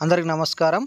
అందరికీ నమస్కారం.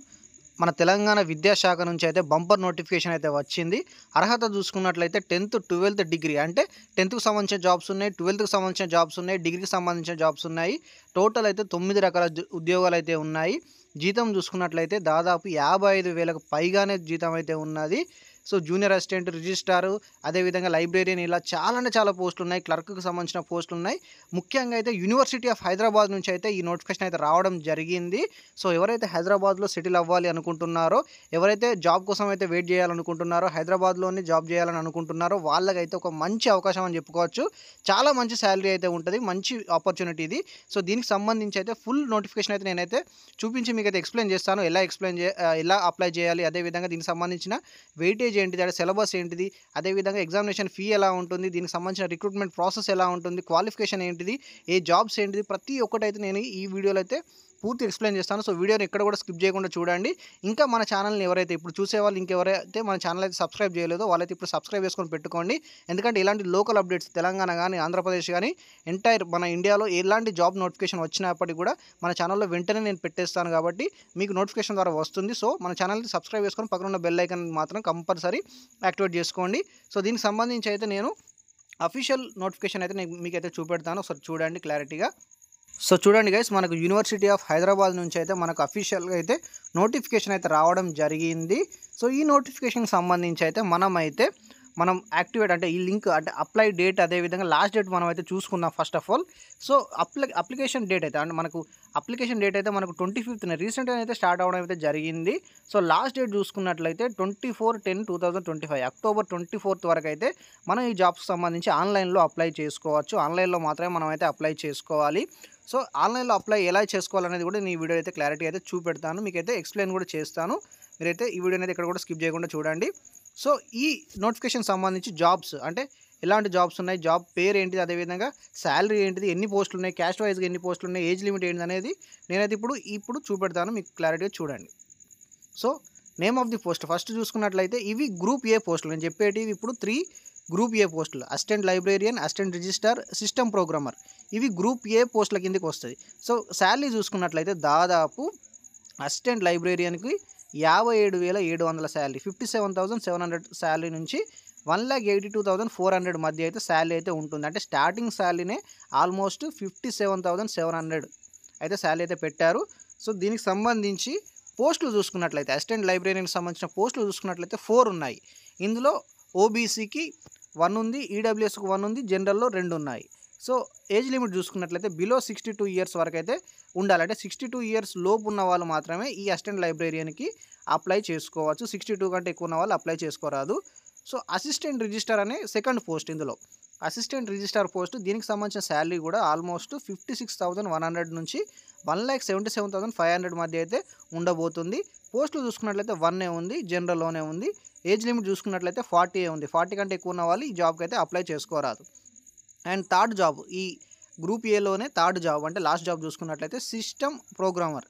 మన తెలంగాణ విద్యాశాఖ నుంచి అయితే బంపర్ నోటిఫికేషన్ అయితే వచ్చింది. అర్హత చూసుకున్నట్లయితే 10th, 12th డిగ్రీ అంటే 10థ్‌కి సంబంధించిన జాబ్స్ ఉన్నాయి, 12థ్‌కి సంబంధించిన జాబ్స్ ఉన్నాయి, డిగ్రీకి సంబంధించిన జాబ్స్ ఉన్నాయి. టోటల్ అయితే 9 రకాల ఉద్యోగాలైతే ఉన్నాయి. జీతం చూసుకున్నట్లయితే దాదాపు 55,000కు పైగానే జీతం అయితే ఉన్నది. సో, జూనియర్ అసిస్టెంట్, రిజిస్ట్రారు, అదేవిధంగా లైబ్రేరియన్ ఇలా చాలా అంటే చాలా పోస్టులున్నాయి. క్లర్క్‌కి సంబంధించిన పోస్టులున్నాయి. ముఖ్యంగా అయితే యూనివర్సిటీ ఆఫ్ హైదరాబాద్ నుంచి అయితే ఈ నోటిఫికేషన్ అయితే రావడం జరిగింది. సో, ఎవరైతే హైదరాబాద్‌లో సెటిల్ అవ్వాలి అనుకుంటున్నారో, ఎవరైతే జాబ్ కోసం అయితే వెయిట్ చేయాలనుకుంటున్నారో, హైదరాబాద్‌లోనే జాబ్ చేయాలని అనుకుంటున్నారో వాళ్ళకైతే ఒక మంచి అవకాశం అని చెప్పుకోవచ్చు. చాలా మంచి సాలరీ అయితే ఉంటది. మంచి ఆపర్చునిటీ ఇది. సో, దీనికి సంబంధించి అయితే ఫుల్ నోటిఫికేషన్ అయితే నేనైతే చూపించి మీకైతే ఎక్స్‌ప్లెయిన్ చేస్తాను. ఎలా అప్లై చేయాలి, అదేవిధంగా దీనికి సంబంధించిన వెయిటేజ్ ఏంటిది, అంటే సిలబస్ ఏంటిది, అదేవిధంగా ఎగ్జామినేషన్ ఫీ ఎలా ఉంటుంది, దీనికి సంబంధించిన రిక్రూట్మెంట్ ప్రాసెస్ ఎలా ఉంటుంది, క్వాలిఫికేషన్ ఏంటిది, ఏ జాబ్స్ ఏంటిది, ప్రతి ఒక్కటైతే నేను ఈ వీడియోలో అయితే పూర్తి ఎక్స్‌ప్లెయిన్ చేస్తాను. సో, వీడియోని ఎక్కడ కూడా స్కిప్ చేయకుండా చూడండి. ఇంకా మన ఛానల్‌ని ఎవరైతే ఇప్పుడు చూసేవాళ్ళు ఇంకెవరైతే మన ఛానల్ అయితే సబ్స్క్రైబ్ చేయలేదో వాళ్ళైతే ఇప్పుడు సబ్స్క్రైబ్ చేసుకొని పెట్టుకోండి. ఎందుకంటే ఇలాంటి లోకల్ అప్డేట్స్ తెలంగాణ గానీ, ఆంధ్రప్రదేశ్ గానీ ఎంటైర్ మన ఇండియాలో ఎలాంటి జాబ్ నోటిఫికేషన్ వచ్చినప్పటికి కూడా మన ఛానల్‌లో వెంటనే నేను పెట్టేస్తాను కాబట్టి మీకు నోటిఫికేషన్ ద్వారా వస్తుంది. సో, మన ఛానల్‌ని సబ్స్క్రైబ్ చేసుకొని పక్కన ఉన్న బెల్ ఐకాన్ మాత్రం కంపల్సరీ యాక్టివేట్ చేసుకోండి. సో, దీనికి సంబంధించి అయితే నేను అఫీషియల్ నోటిఫికేషన్ అయితే నేను మీకైతే చూపెడతాను. ఒకసారి చూడండి క్లారిటీగా. సో, చూడండి గైస్, మనకు యూనివర్సిటీ ఆఫ్ హైదరాబాద్ నుంచి అయితే మనకు అఫీషియల్‌గా అయితే నోటిఫికేషన్ అయితే రావడం జరిగింది. సో, ఈ నోటిఫికేషన్‌కి సంబంధించి అయితే మనం యాక్టివేట్ అంటే ఈ లింక్ అంటే అప్లై డేట్, అదేవిధంగా లాస్ట్ డేట్ మనం అయితే చూసుకుందాం first of all. So, application date అయితే అంటే మనకు అప్లికేషన్ డేట్ అయితే మనకు 25న రీసెంట్‌గా అయితే స్టార్ట్ అవ్వడం అయితే జరిగింది. సో, లాస్ట్ డేట్ చూసుకున్నట్లయితే 24/10/2025 అక్టోబర్ 24th వరకు అయితే మనం ఈ జాబ్స్‌కి సంబంధించి ఆన్‌లైన్‌లో అప్లై చేసుకోవచ్చు. ఆన్‌లైన్‌లో మాత్రమే మనం అయితే అప్లై చేసుకోవాలి. సో, ఆన్‌లైన్‌లో అప్లై ఎలా చేసుకోవాలనేది కూడా నేను ఈ వీడియో అయితే క్లారిటీ అయితే చూపెడతాను. మీకైతే ఎక్స్‌ప్లెయిన్ కూడా చేస్తాను. మీరైతే ఈ వీడియోని అయితే ఇక్కడ కూడా స్కిప్ చేయకుండా చూడండి. సో, ఈ నోటిఫికేషన్ సంబంధించి జాబ్స్ అంటే ఎలాంటి జాబ్స్ ఉన్నాయి, జాబ్ పేరు ఏంటిది, అదేవిధంగా సాలరీ ఏంటిది, ఎన్ని పోస్టులు ఉన్నాయి, క్యాస్ట్ వైజ్‌గా ఎన్ని పోస్టులు ఉన్నాయి, ఏజ్ లిమిట్ ఏంటిది అనేది నేనైతే ఇప్పుడు చూపెడతాను. మీకు క్లారిటీగా చూడండి. So, name of the post first చూసుకున్నట్లయితే ఇవి గ్రూప్ ఏ పోస్టులు. నేను చెప్పేటివి ఇప్పుడు 3 గ్రూప్ ఏ పోస్టులు. Assistant librarian, assistant registrar, system programmer. ఇవి గ్రూప్ ఏ పోస్టుల కిందకి వస్తది. సో, సాలరీ చూసుకున్నట్లయితే దాదాపు అసిస్టెంట్ లైబ్రేరియన్‌కి 57,700 సాలరీ, 57,700 సాలరీ నుంచి 1,82,400 మధ్య అయితే సాలరీ అయితే ఉంటుంది. అంటే స్టార్టింగ్ సాలరీనే ఆల్మోస్ట్ 57,700 అయితే సాలరీ అయితే పెట్టారు. సో, దీనికి సంబంధించి పోస్టులు చూసుకున్నట్లయితే అసిస్టెంట్ లైబ్రేరియన్‌కి సంబంధించిన పోస్టులు చూసుకున్నట్లయితే 4 ఉన్నాయి. ఇందులో ఓబీసీకి 1 ఉంది, ఈడబ్ల్యూఎస్‌కి 1 ఉంది, జనరల్‌లో 2 ఉన్నాయి. సో, ఏజ్ లిమిట్ చూసుకున్నట్లయితే బిలో 62 ఇయర్స్ వరకైతే ఉండాలి. అంటే 62 ఇయర్స్ లోపు ఉన్న వాళ్ళు మాత్రమే ఈ అసిస్టెంట్ లైబ్రేరియన్‌కి అప్లై చేసుకోవచ్చు. 62 కంటే ఎక్కువ ఉన్న వాళ్ళు అప్లై చేసుకోరాదు. సో, అసిస్టెంట్ రిజిస్ట్రార్ అనే సెకండ్ పోస్ట్ ఇందులో. అసిస్టెంట్ రిజిస్ట్రార్ పోస్ట్ దీనికి సంబంధించిన సాలరీ కూడా ఆల్మోస్ట్ 56,100 నుంచి 1,77,500 మధ్య అయితే ఉండబోతుంది. పోస్టులు చూసుకున్నట్లయితే 1 ఉంది, జనరల్‌లోనే ఉంది. ఏజ్ లిమిట్ చూసుకున్నట్లయితే 40 ఉంది. 40 కంటే ఎక్కువ ఉన్న వాళ్ళు ఈ జాబ్‌కి అయితే అప్లై చేసుకోరాదు. అండ్ థర్డ్ జాబ్ ఈ గ్రూప్ ఏలోనే థర్డ్ జాబ్ అంటే లాస్ట్ జాబ్ చూసుకున్నట్లయితే సిస్టమ్ ప్రోగ్రామర్.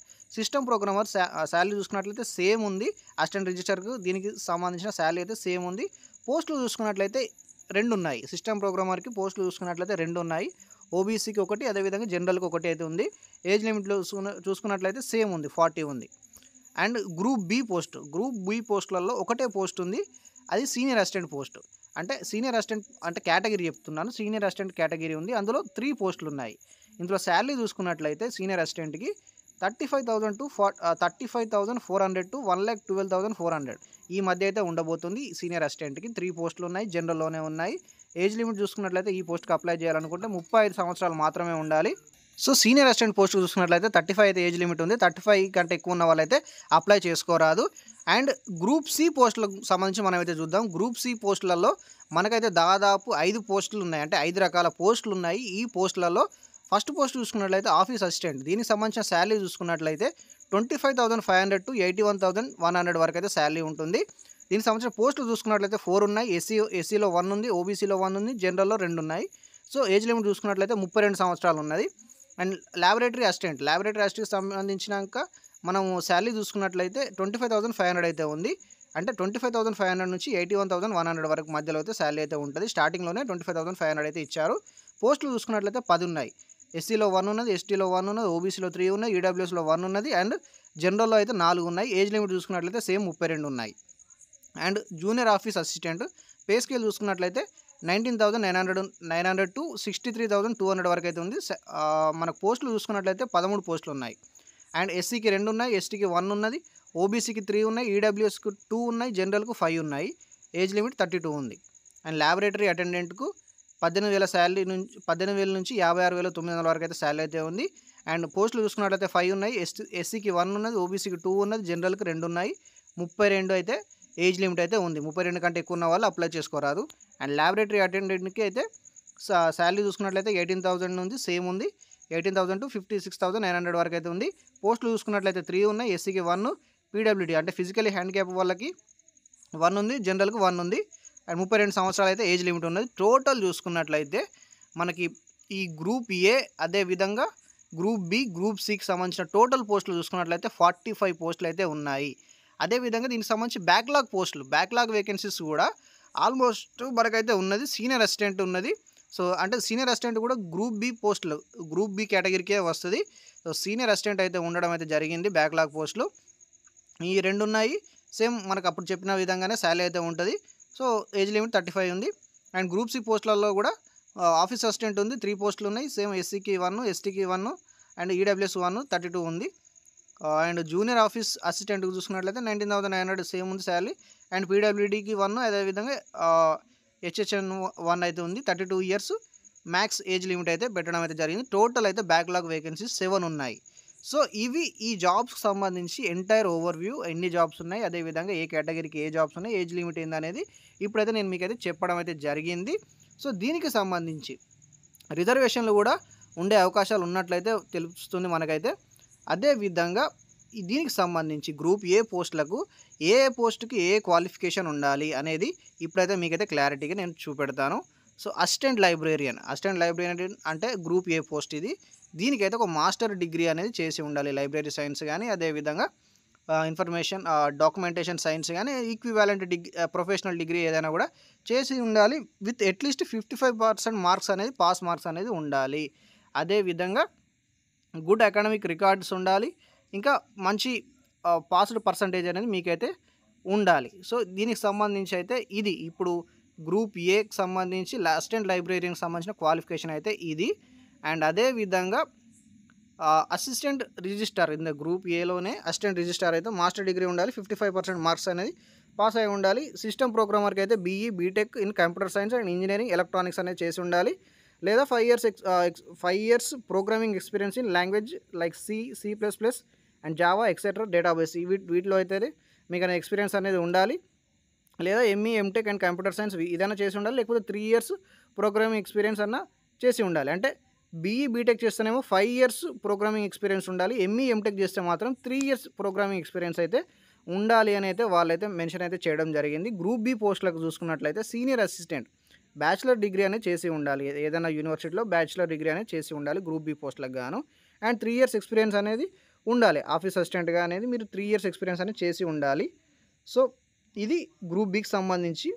సాలరీ చూసుకున్నట్లయితే సేమ్ ఉంది. అసిస్టెంట్ రిజిస్టర్‌కు దీనికి సంబంధించిన సాలరీ అయితే సేమ్ ఉంది. పోస్టులు చూసుకున్నట్లయితే 2 ఉన్నాయి. సిస్టమ్ ప్రోగ్రామర్‌కి పోస్టులు చూసుకున్నట్లయితే 2 ఉన్నాయి. ఓబీసీకి 1, అదేవిధంగా జనరల్‌కి 1 అయితే ఉంది. ఏజ్ లిమిట్‌లో చూసుకున్నట్లయితే సేమ్ ఉంది, 40 ఉంది. అండ్ గ్రూప్ బి పోస్టులలో ఒకటే పోస్ట్ ఉంది. అది సీనియర్ అసిస్టెంట్ పోస్ట్. అంటే సీనియర్ అసిస్టెంట్ అంటే కేటగిరీ చెప్తున్నాను. సీనియర్ అసిస్టెంట్ కేటగిరీ ఉంది. అందులో 3 పోస్టులు ఉన్నాయి. ఇందులో సాలరీ చూసుకున్నట్లయితే సీనియర్ అసిస్టెంట్‌కి 35,400 టు 1,12,400 ఈ మధ్య అయితే ఉండబోతుంది. సీనియర్ అసిస్టెంట్‌కి 3 పోస్టులు ఉన్నాయి. జనరల్‌లోనే ఉన్నాయి. ఏజ్ లిమిట్ చూసుకున్నట్లయితే ఈ పోస్ట్‌కి అప్లై చేయాలనుకుంటే 35 సంవత్సరాలు మాత్రమే ఉండాలి. సో, సీనియర్ అసిస్టెంట్ పోస్ట్ చూసుకున్నట్లయితే 35 అయితే ఏజ్ లిమిట్ ఉంది. 35 కంటే ఎక్కువ ఉన్న వాళ్ళైతే అప్లై చేసుకోరాదు. అండ్ గ్రూప్ సి పోస్టులకు సంబంధించి మనమైతే చూద్దాం. గ్రూప్ సి పోస్టులలో మనకైతే దాదాపు 5 పోస్టులు ఉన్నాయి. అంటే 5 రకాల పోస్టులు ఉన్నాయి. ఈ పోస్టులలో ఫస్ట్ పోస్ట్ చూసుకున్నట్లయితే ఆఫీస్ అసిస్టెంట్. దీనికి సంబంధించిన సాలరీ చూసుకున్నట్లయితే 25,500 టు 81,100 వరకు అయితే సాలరీ ఉంటుంది. దీనికి సంబంధించిన పోస్టులు చూసుకున్నట్లయితే 4 ఉన్నాయి. ఎస్సీలో 1 ఉంది, ఓబీసీలో 1 ఉంది, జనరల్‌లో 2 ఉన్నాయి. సో, ఏజ్ లిమిట్ చూసుకున్నట్లయితే 32 సంవత్సరాలు ఉన్నది. అండ్ ల్యాబొరేటరీ అసిస్టెంట్‌కి సంబంధించినాక మనము సాలరీ చూసుకున్నట్లయితే 25,500 అయితే ఉంది. అంటే 25,500 నుంచి 81,100 వరకు మధ్యలో అయితే సాలరీ అయితే ఉంటది. స్టార్టింగ్‌లోనే 25,500 అయితే ఇచ్చారు. పోస్టులు చూసుకున్నట్లయితే 10 ఉన్నాయి. ఎస్సీలో 1 ఉన్నది, ఎస్టీలో 1 ఉన్నది, ఓబీసీలో 3 ఉన్నాయి, ఈడబ్ల్యూఎస్‌లో 1 ఉన్నది. అండ్ జనరల్‌లో అయితే 4 ఉన్నాయి. ఏజ్ లిమిట్ చూసుకున్నట్లయితే సేమ్ 32 ఉన్నాయి. And junior office assistant pay scale చూసుకున్నట్లయితే 19,900 టు 63,200 వరకు అయితే ఉంది. మనకు పోస్టులు చూసుకున్నట్లయితే 13 పోస్టులు ఉన్నాయి. అండ్ ఎస్సీకి 2 ఉన్నాయి, ఎస్టీకి 1 ఉన్నది, ఓబీసీకి 3 ఉన్నాయి, ఈడబ్ల్యూఎస్‌కి 2 ఉన్నాయి, జనరల్‌కు 5 ఉన్నాయి. ఏజ్ లిమిట్ 32 ఉంది. అండ్ ల్యాబొరేటరీ అటెండెంట్‌కు 18,000 శాలరీ నుంచి 18,000 నుంచి 56,900 వరకు అయితే శాలరీ అయితే ఉంది. అండ్ పోస్టులు చూసుకున్నట్లయితే 5 ఉన్నాయి, ఎస్సీకి 1 ఉన్నది, ఓబీసీకి 2 ఉన్నది, జనరల్‌కి 2 ఉన్నాయి. 32 అయితే ఏజ్ లిమిట్ అయితే ఉంది. 32 కంటే ఎక్కువ ఉన్న వాళ్ళు అప్లై చేసుకోరాదు. అండ్ ల్యాబొరేటరీ అటెండెంట్‌కి అయితే శాలరీ చూసుకున్నట్లయితే 18,000 నుంచి సేమ్ ఉంది. 18,000 టు 56,900 వరకు అయితే ఉంది. పోస్టులు చూసుకున్నట్లయితే 3 ఉన్నాయి, ఎస్సీకి 1, పీడబ్ల్యూడీ అంటే ఫిజికల్లీ హ్యాండిక్యాప్ వాళ్ళకి 1 ఉంది, జనరల్‌కి 1 ఉంది. అండ్ 32 సంవత్సరాలు అయితే ఏజ్ లిమిట్ ఉన్నది. టోటల్ చూసుకున్నట్లయితే మనకి ఈ గ్రూప్ ఏ, అదేవిధంగా గ్రూప్ బి, గ్రూప్ సికి సంబంధించిన టోటల్ పోస్టులు చూసుకున్నట్లయితే 45 పోస్టులు అయితే ఉన్నాయి. అదేవిధంగా దీనికి సంబంధించి బ్యాక్లాగ్ వేకెన్సీస్ కూడా ఆల్మోస్ట్ మనకైతే ఉన్నది. సీనియర్ అసిస్టెంట్ ఉన్నది. సో అంటే సీనియర్ అసిస్టెంట్ కూడా గ్రూప్ బి పోస్టులు, గ్రూప్ బి కేటగిరీకే వస్తుంది. సో సీనియర్ అసిస్టెంట్ అయితే ఉండడం అయితే జరిగింది. బ్యాక్లాగ్ పోస్టులు ఈ 2 ఉన్నాయి. సేమ్ మనకు అప్పుడు చెప్పిన విధంగానే శాలరీ అయితే ఉంటుంది. సో ఏజ్ లిమిట్ 35 ఉంది. అండ్ గ్రూప్ సి పోస్టులలో కూడా ఆఫీస్ అసిస్టెంట్ ఉంది, 3 పోస్టులు ఉన్నాయి. సేమ్ ఎస్సీకి 1, ఎస్టీకి 1 అండ్ ఈడబ్ల్యూఎస్ 1, 32 ఉంది. అండ్ జూనియర్ ఆఫీస్ అసిస్టెంట్కి చూసుకున్నట్లయితే 19,900 సేమ్ ఉంది శాలరీ. అండ్ పీడబ్ల్యూడీకి 1, అదేవిధంగా హెచ్హెచ్ఎన్ 1 అయితే ఉంది. 32 ఇయర్స్ మ్యాక్స్ ఏజ్ లిమిట్ అయితే పెట్టడం అయితే జరిగింది. టోటల్ అయితే బ్యాక్లాగ్ వేకెన్సీస్ 7 ఉన్నాయి. సో ఇవి ఈ జాబ్స్కి సంబంధించి ఎంటైర్ ఓవర్వ్యూ, ఎన్ని జాబ్స్ ఉన్నాయి, అదేవిధంగా ఏ కేటగిరీకి ఏ జాబ్స్ ఉన్నాయి, ఏజ్ లిమిట్ ఏందనేది ఇప్పుడైతే నేను మీకైతే చెప్పడం అయితే జరిగింది. సో దీనికి సంబంధించి రిజర్వేషన్లు కూడా ఉండే అవకాశాలు ఉన్నట్లయితే తెలుస్తుంది మనకైతే. అదేవిధంగా దీనికి సంబంధించి గ్రూప్ ఏ పోస్టులకు ఏ పోస్ట్కి ఏ క్వాలిఫికేషన్ ఉండాలి అనేది ఇప్పుడైతే మీకైతే క్లారిటీగా నేను చూపెడతాను. సో అసిస్టెంట్ లైబ్రేరియన్ అంటే గ్రూప్ ఏ పోస్ట్ ఇది. దీనికైతే ఒక మాస్టర్ డిగ్రీ అనేది చేసి ఉండాలి. లైబ్రరీ సైన్స్ కానీ, అదేవిధంగా ఇన్ఫర్మేషన్ డాక్యుమెంటేషన్ సైన్స్ కానీ, ఈక్వివాలెంట్ ప్రొఫెషనల్ డిగ్రీ ఏదైనా కూడా చేసి ఉండాలి. విత్ అట్లీస్ట్ 55% మార్క్స్ అనేది, పాస్ మార్క్స్ అనేది ఉండాలి. అదేవిధంగా గుడ్ అకాడమిక్ రికార్డ్స్ ఉండాలి. ఇంకా మంచి పాస్డ్ పర్సంటేజ్ అనేది మీకైతే ఉండాలి. సో దీనికి సంబంధించి అయితే ఇది ఇప్పుడు గ్రూప్ ఏకి సంబంధించి అసిస్టెంట్ లైబ్రేరియన్కి సంబంధించిన క్వాలిఫికేషన్ అయితే ఇది. అండ్ అదేవిధంగా assistant registrar in the group ఏలోనే అసిస్టెంట్ రిజిస్ట్రార్ అయితే మాస్టర్ డిగ్రీ ఉండాలి. 55% మార్క్స్ అనేది పాస్ అయి ఉండాలి. సిస్టమ్ ప్రోగ్రామర్కి అయితే BE, BTech in computer science and engineering electronics అనేది చేసి ఉండాలి. లేదా 5 years programming experience in language like C++ and Java etcetera database. వీటిలో అయితే మీకు అనే ఎక్స్పీరియన్స్ అనేది ఉండాలి. లేదా ME, MTech and computer science ఇదైనా చేసి ఉండాలి. లేకపోతే 3 ఇయర్స్ ప్రోగ్రామింగ్ ఎక్స్పీరియన్స్ అన్న చేసి ఉండాలి. అంటే బీఈ, బీటెక్ చేస్తేనేమో 5 ఇయర్స్ ప్రోగ్రామింగ్ ఎక్స్పీరియన్స్ ఉండాలి. ఎంఈ, ఎంటెక్ చేస్తే మాత్రం 3 ఇయర్స్ ప్రోగ్రామింగ్ ఎక్స్పీరియన్స్ అయితే ఉండాలి అని అయితే వాళ్ళైతే మెన్షన్ అయితే చేయడం జరిగింది. గ్రూప్ బి పోస్టులకు చూసుకున్నట్లయితే సీనియర్ అసిస్టెంట్ బ్యాచిలర్ డిగ్రీ అనేది చేసి ఉండాలి. ఏదైనా యూనివర్సిటీలో బ్యాచిలర్ డిగ్రీ అనేది చేసి ఉండాలి గ్రూప్ బి పోస్టులకు గాను. అండ్ 3 ఇయర్స్ ఎక్స్పీరియన్స్ అనేది ఉండాలి. ఆఫీస్ అసిస్టెంట్గా అనేది మీరు 3 ఇయర్స్ ఎక్స్పీరియన్స్ అనేది చేసి ఉండాలి. సో ఇది గ్రూప్ బికి సంబంధించి.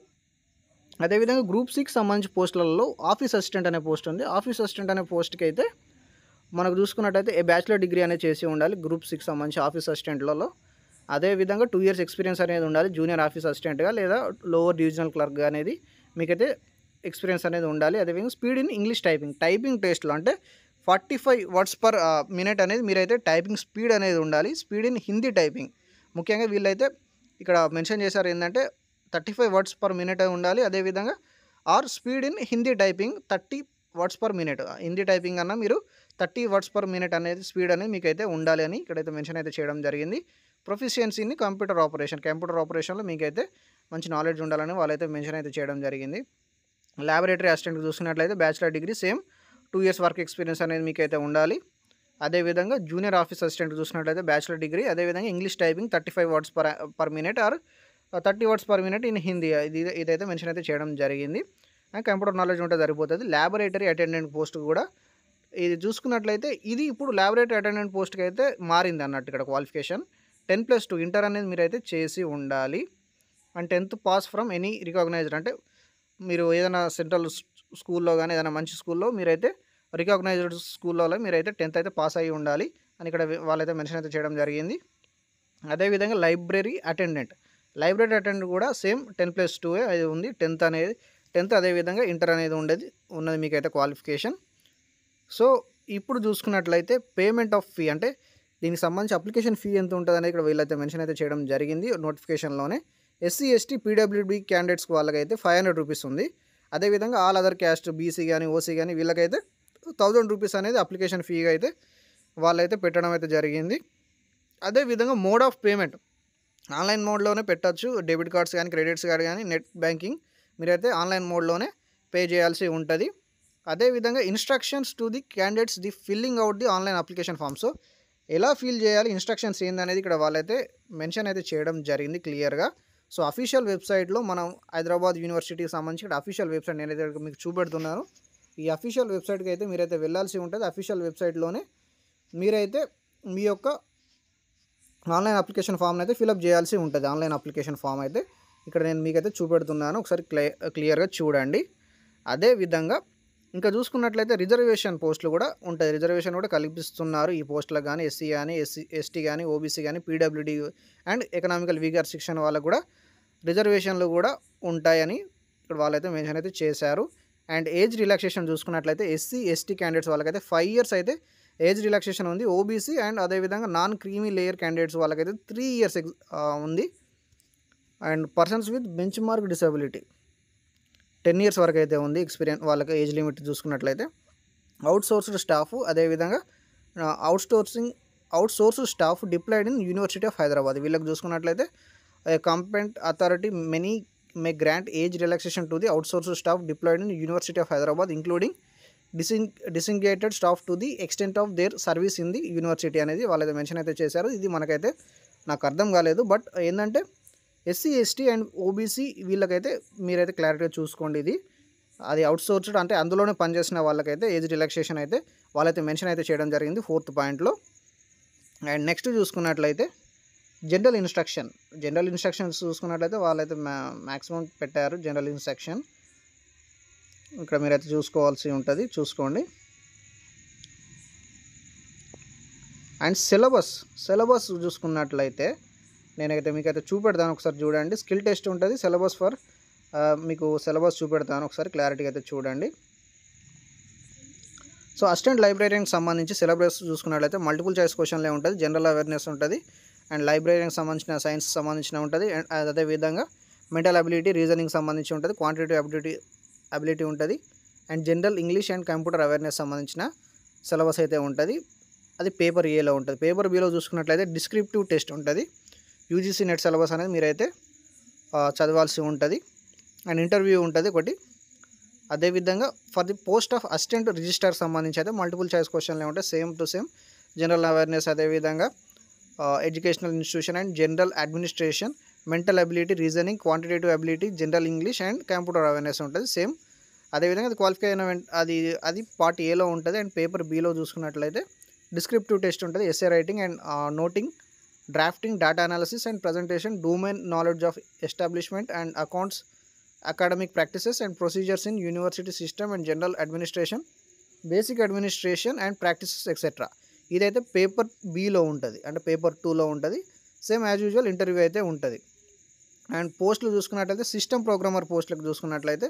అదేవిధంగా గ్రూప్ సికి సంబంధించి పోస్టులలో ఆఫీస్ అసిస్టెంట్ అనే పోస్ట్ ఉంది. ఆఫీస్ అసిస్టెంట్ అనే పోస్ట్కి అయితే మనకు చూసుకున్నట్టయితే బ్యాచిలర్ డిగ్రీ అనేది చేసి ఉండాలి గ్రూప్ సికి సంబంధించి ఆఫీస్ అసిస్టెంట్లలో. అదేవిధంగా 2 ఇయర్స్ ఎక్స్పీరియన్స్ అనేది ఉండాలి జూనియర్ ఆఫీస్ అసిస్టెంట్గా లేదా లోవర్ డివిజనల్ క్లర్క్గా అనేది మీకైతే ఎక్స్పీరియన్స్ అనేది ఉండాలి. అదేవిధంగా స్పీడ్ ఇన్ ఇంగ్లీష్ టైపింగ్ టెస్ట్లో అంటే 45 వర్డ్స్ పర్ మినిట్ అనేది మీరైతే టైపింగ్ స్పీడ్ అనేది ఉండాలి. స్పీడ్ ఇన్ హిందీ టైపింగ్ ముఖ్యంగా వీళ్ళైతే ఇక్కడ మెన్షన్ చేశారు ఏంటంటే 35 వర్డ్స్ పర్ మినిట్ ఉండాలి. అదేవిధంగా speed in Hindi typing 30 words per minute. Hindi typing అన్న మీరు 30 వర్డ్స్ పర్ మినిట్ అనేది స్పీడ్ అనేది మీకైతే ఉండాలి అని ఇక్కడైతే మెన్షన్ అయితే చేయడం జరిగింది. ప్రొఫిషియన్సీని కంప్యూటర్ ఆపరేషన్లో మీకైతే మంచి నాలెడ్జ్ ఉండాలని వాళ్ళైతే మెన్షన్ అయితే చేయడం జరిగింది. ల్యాబొరేటరీ అసిస్టెంట్కి చూసుకున్నట్లయితే bachelor degree same 2 years work experience అనేది మీకైతే ఉండాలి. అదేవిధంగా జూనియర్ ఆఫీస్ అసిస్టెంట్ చూసుకున్నట్లయితే బ్యాచిలర్ డిగ్రీ, అదేవిధంగా English typing 35 words per minute 30 words per minute in Hindi ఇదైతే మెన్షన్ అయితే చేయడం జరిగింది. అండ్ కంప్యూటర్ నాలెడ్జ్ ఉంటే సరిపోతుంది. ల్యాబొరేటరీ అటెండెంట్ పోస్ట్ కూడా ఇది చూసుకున్నట్లయితే ఇది ఇప్పుడు ల్యాబొరేటరీ అటెండెంట్ పోస్ట్కి అయితే మారింది అన్నట్టు. ఇక్కడ క్వాలిఫికేషన్ 10+2 ఇంటర్ అనేది మీరైతే చేసి ఉండాలి. And 10th pass from any recognised అంటే మీరు ఏదైనా సెంట్రల్ స్కూల్లో కానీ ఏదైనా మంచి స్కూల్లో మీరైతే రికగ్నైజ్డ్ స్కూల్లో మీరైతే 10th అయితే పాస్ అయ్యి ఉండాలి అని ఇక్కడ వాళ్ళైతే మెన్షన్ అయితే చేయడం జరిగింది. అదేవిధంగా లైబ్రరీ అటెండెంట్ కూడా సేమ్ 10+2 అది ఉంది. 10th అదేవిధంగా ఇంటర్ అనేది ఉన్నది మీకైతే క్వాలిఫికేషన్. సో ఇప్పుడు చూసుకున్నట్లయితే పేమెంట్ ఆఫ్ ఫీ అంటే దీనికి సంబంధించి అప్లికేషన్ ఫీ ఎంత ఉంటుంది అనేది ఇక్కడ వీళ్ళైతే మెన్షన్ అయితే చేయడం జరిగింది నోటిఫికేషన్లోనే. ఎస్సీ ఎస్టీ పీడబ్ల్యూడీ క్యాండిడేట్స్ వాళ్ళకైతే 500 రూపీస్ ఉంది. అదేవిధంగా ఆల్ అదర్ క్యాస్ట్ బీసీ కానీ ఓసీ కానీ వీళ్ళకైతే 1000 రూపీస్ అనేది అప్లికేషన్ ఫీగా అయితే వాళ్ళైతే పెట్టడం అయితే జరిగింది. అదేవిధంగా మోడ్ ఆఫ్ పేమెంట్ ఆన్లైన్ మోడ్లోనే పెట్టచ్చు. డెబిట్ కార్డ్స్ కానీ క్రెడిట్స్ కార్డ్ కానీ నెట్ బ్యాంకింగ్ మీరైతే ఆన్లైన్ మోడ్లోనే పే చేయాల్సి ఉంటుంది. అదేవిధంగా instructions to the candidates the filling out the online application form. So ఎలా ఫిల్ చేయాలి ఇన్స్ట్రక్షన్స్ ఏందనేది ఇక్కడ వాళ్ళైతే మెన్షన్ అయితే చేయడం జరిగింది క్లియర్గా. సో అఫీషియల్ వెబ్సైట్లో మనం హైదరాబాద్ యూనివర్సిటీకి సంబంధించి ఇక్కడ అఫీషియల్ వెబ్సైట్ నేనైతే మీకు చూపెడుతున్నాను. ఈ అఫీషియల్ వెబ్సైట్కి అయితే మీరైతే వెళ్ళాల్సి ఉంటుంది. అఫీషియల్ వెబ్సైట్లోనే మీరైతే మీ యొక్క ఆన్లైన్ అప్లికేషన్ ఫామ్ని అయితే ఫిలప్ చేయాల్సి ఉంటుంది. ఆన్లైన్ అప్లికేషన్ ఫామ్ అయితే ఇక్కడ నేను మీకైతే చూపెడుతున్నాను, ఒకసారి క్లియర్గా చూడండి. అదేవిధంగా ఇంకా చూసుకున్నట్లయితే రిజర్వేషన్ పోస్టులు కూడా ఉంటాయి. రిజర్వేషన్ కూడా కల్పిస్తున్నారు ఈ పోస్టులకు కానీ ఎస్సీ కానీ ఎస్టీ కానీ ఓబీసీ కానీ PWD and economical weaker section వాళ్ళకు కూడా రిజర్వేషన్లు కూడా ఉంటాయని ఇక్కడ వాళ్ళైతే మెన్షన్ అయితే చేశారు. అండ్ ఏజ్ రిలాక్సేషన్ చూసుకున్నట్లయితే ఎస్సీ ఎస్టీ క్యాండిడేట్స్ వాళ్ళకైతే 5 years అయితే ఏజ్ రిలాక్సేషన్ ఉంది. ఓబీసీ అండ్ అదేవిధంగా నాన్ క్రీమీ లేయర్ క్యాండిడేట్స్ వాళ్ళకైతే 3 years ఉంది. అండ్ పర్సన్స్ విత్ బెంచ్ మార్క్ డిసబిలిటీ 10 years వరకు అయితే ఉంది ఎక్స్పీరియన్స్ వాళ్ళకి ఏజ్ లిమిట్ చూసుకున్నట్లయితే. అవుట్సోర్స్డ్ స్టాఫ్ అదేవిధంగా outsourced staff deployed in university of Hyderabad వీళ్ళకి చూసుకున్నట్లయితే competent authority may grant age relaxation to the outsourced staff deployed in University of Hyderabad including designated staff to the extent of their service in the university అనేది వాళ్ళైతే mention అయితే చేశారు. ఇది మనకైతే నాకు అర్థం కాలేదు. బట్ ఏంటంటే ఎస్సీ ఎస్టీ అండ్ ఓబీసీ వీళ్ళకైతే మీరైతే క్లారిటీగా చూసుకోండి. ఇది అది అవుట్సోర్స్డ్ అంటే అందులోనే పనిచేసిన వాళ్ళకైతే ఏజ్ రిలాక్సేషన్ అయితే వాళ్ళైతే మెన్షన్ అయితే చేయడం జరిగింది 4th పాయింట్లో. అండ్ నెక్స్ట్ చూసుకున్నట్లయితే జనరల్ ఇన్స్ట్రక్షన్స్ చూసుకున్నట్లయితే వాళ్ళైతే మ్యాక్సిమం పెట్టారు జనరల్ ఇన్స్ట్రక్షన్. ఇక్కడ మీరైతే చూసుకోవాల్సి ఉంటుంది, చూసుకోండి. అండ్ సిలబస్ చూసుకున్నట్లయితే నేనైతే మీకైతే చూపెడతాను, ఒకసారి చూడండి. స్కిల్ టెస్ట్ ఉంటుంది, మీకు సిలబస్ చూపెడతాను, ఒకసారి క్లారిటీగా అయితే చూడండి. సో అసిస్టెంట్ లైబ్రరీకి సంబంధించి సిలబస్ చూసుకున్నట్లయితే మల్టిపుల్ చాయిస్ క్వశ్చన్లే ఉంటుంది, జనరల్ అవేర్నెస్ ఉంటుంది అండ్ లైబ్రరీకి సంబంధించిన సైన్స్ సంబంధించిన ఉంటుంది. అండ్ అదేవిధంగా మెంటల్ అబిలిటీ రీజనింగ్ సంబంధించి ఉంటుంది, క్వాంటిటేటివ్ అబిలిటీ ఉంటుంది and general English and computer awareness సంబంధించిన సిలబస్ అయితే ఉంటుంది. అది పేపర్ ఏలో ఉంటుంది. పేపర్ బిలో చూసుకున్నట్లయితే డిస్క్రిప్టివ్ టెస్ట్ ఉంటుంది. యూజీసీ నెట్ సిలబస్ అనేది మీరైతే చదవాల్సి ఉంటుంది అండ్ ఇంటర్వ్యూ ఉంటుంది ఒకటి. అదేవిధంగా for the post of assistant register సంబంధించి అయితే మల్టిపుల్ చాయిస్ క్వశ్చన్లే ఉంటాయి, same to same general awareness అదేవిధంగా educational institution and general administration, mental ability, reasoning, quantitative ability, general English and computer awareness ఉంటుంది సేమ్. అదేవిధంగా అది క్వాలిఫై అయిన అది పార్ట్ ఏలో ఉంటుంది. అండ్ పేపర్ బిలో చూసుకున్నట్లయితే డిస్క్రిప్టివ్ టెస్ట్ ఉంటుంది, essay writing and noting, drafting, data analysis and presentation, domain knowledge of establishment and accounts, academic practices and procedures in university system and general administration, basic administration and practices etcetera. ఇదైతే paper బిలో ఉంటుంది, అంటే paper 2లో ఉంటుంది. Same as usual interview అయితే ఉంటుంది. And పోస్టులు చూసుకున్నట్లయితే సిస్టమ్ ప్రోగ్రామర్ పోస్టులకు చూసుకున్నట్లయితే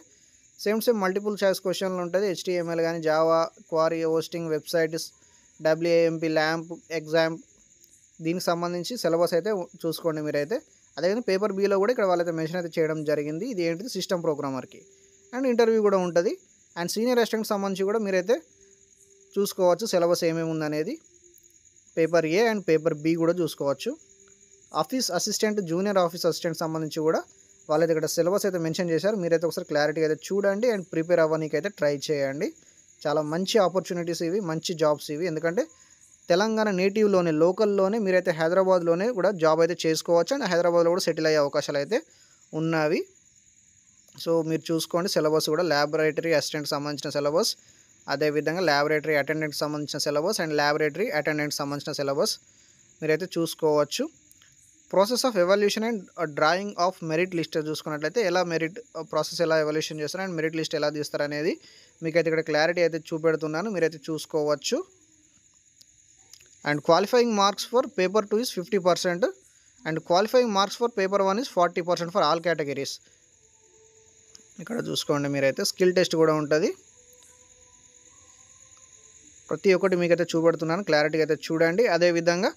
సేమ్ మల్టిపుల్ చాయిస్ క్వశ్చన్లు ఉంటుంది. HTML కానీ Java, quarry, hosting, websites, WAMP, lamp, exam దీనికి సంబంధించి సిలబస్ అయితే చూసుకోండి మీరైతే. అదేవిధంగా పేపర్ బిలో కూడా ఇక్కడ వాళ్ళైతే మెన్షన్ అయితే చేయడం జరిగింది. ఇది ఏంటిది సిస్టమ్ ప్రోగ్రామర్కి. అండ్ ఇంటర్వ్యూ కూడా ఉంటుంది. అండ్ సీనియర్ అసిస్టెంట్కి సంబంధించి కూడా మీరైతే చూసుకోవచ్చు సిలబస్ ఏమేమి ఉందనేది. Paper A and paper B కూడా చూసుకోవచ్చు. Office assistant, junior office assistant సంబంధించి కూడా వాళ్ళైతే ఇక్కడ సిలబస్ అయితే మెన్షన్ చేశారు. మీరైతే ఒకసారి క్లారిటీగా అయితే చూడండి అండ్ ప్రిపేర్ అవ్వడానికి అయితే ట్రై చేయండి. చాలా మంచి ఆపర్చునిటీస్ ఇవి, మంచి జాబ్స్ ఇవి. ఎందుకంటే తెలంగాణ నేటివ్లోనే లోకల్లోనే మీరైతే హైదరాబాద్లోనే కూడా జాబ్ అయితే చేసుకోవచ్చు అండ్ హైదరాబాద్లో కూడా సెటిల్ అయ్యే అవకాశాలు అయితే ఉన్నవి. సో మీరు చూసుకోండి సిలబస్ కూడా ల్యాబొరేటరీ అసిస్టెంట్కి సంబంధించిన సిలబస్, అదేవిధంగా ల్యాబొరేటరీ అటెండెంట్కి సంబంధించిన సిలబస్ అండ్ ల్యాబొరేటరీ అటెండెంట్కి సంబంధించిన సిలబస్ మీరైతే చూసుకోవచ్చు. Process of evaluation and drawing of merit list చూసుకున్నట్లయితే ఎలా మెరిట్ ప్రాసెస్ ఎలా ఎవాల్యూషన్ చేస్తారు అండ్ మెరిట్ లిస్ట్ ఎలా తీస్తారు అనేది మీకైతే ఇక్కడ క్లారిటీ అయితే చూపెడుతున్నాను, మీరైతే చూసుకోవచ్చు. And qualifying marks for paper 2 is 50%. And qualifying marks for paper 1 is 40% for all categories. ఇక్కడ చూసుకోండి మీరైతే స్కిల్ టెస్ట్ కూడా ఉంటుంది. ప్రతి ఒక్కటి మీకైతే చూపెడుతున్నాను, క్లారిటీగా అయితే చూడండి. అదేవిధంగా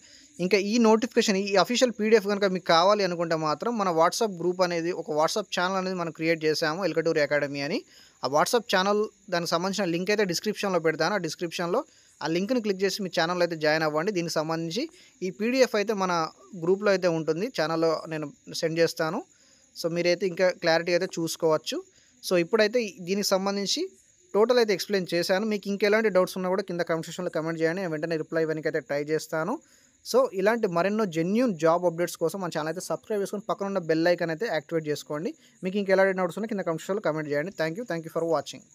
ఇంకా ఈ నోటిఫికేషన్, ఈ అఫీషియల్ పీడిఎఫ్ కనుక మీకు కావాలి అనుకుంటే మాత్రం మన వాట్సాప్ గ్రూప్ అనేది, ఒక వాట్సాప్ ఛానల్ అనేది మనం క్రియేట్ చేసాము, ఎల్కటూరి అకాడమీ అని. ఆ వాట్సాప్ ఛానల్ దానికి సంబంధించిన లింక్ అయితే డిస్క్రిప్షన్లో పెడతాను. ఆ డిస్క్రిప్షన్లో ఆ లింక్ని క్లిక్ చేసి మీ ఛానల్ అయితే జాయిన్ అవ్వండి. దీనికి సంబంధించి ఈ పీడిఎఫ్ అయితే మన గ్రూప్లో అయితే ఉంటుంది, ఛానల్లో నేను సెండ్ చేస్తాను. సో మీరైతే ఇంకా క్లారిటీ అయితే చూసుకోవచ్చు. సో ఇప్పుడైతే దీనికి సంబంధించి టోటల్ అయితే ఎక్స్ప్లెయిన్ చేశాను. మీకు ఇంకెలాంటి డౌట్స్ ఉన్నా కూడా కింద కామెంట్ సెక్షన్లో కామెంట్ చేయండి, నేను వెంటనే రిప్లై ఇవ్వడానికి అయితే ట్రై చేస్తాను. సో ఇలాంటి మరెన్నో జెన్యూన్ జాబ్ అప్డేట్స్ కోసం మన ఛానల్ అయితే సబ్స్క్రైబ్ చేసుకొని పక్కన ఉన్న బెల్ ఐకాన్ అయితే యాక్టివేట్ చేసుకోండి. మీకు ఇంకెలాంటి డౌట్స్ ఉన్నా కింద కామెంట్ సెక్షన్లో కామెంట్ చేయండి. Thank you for watching.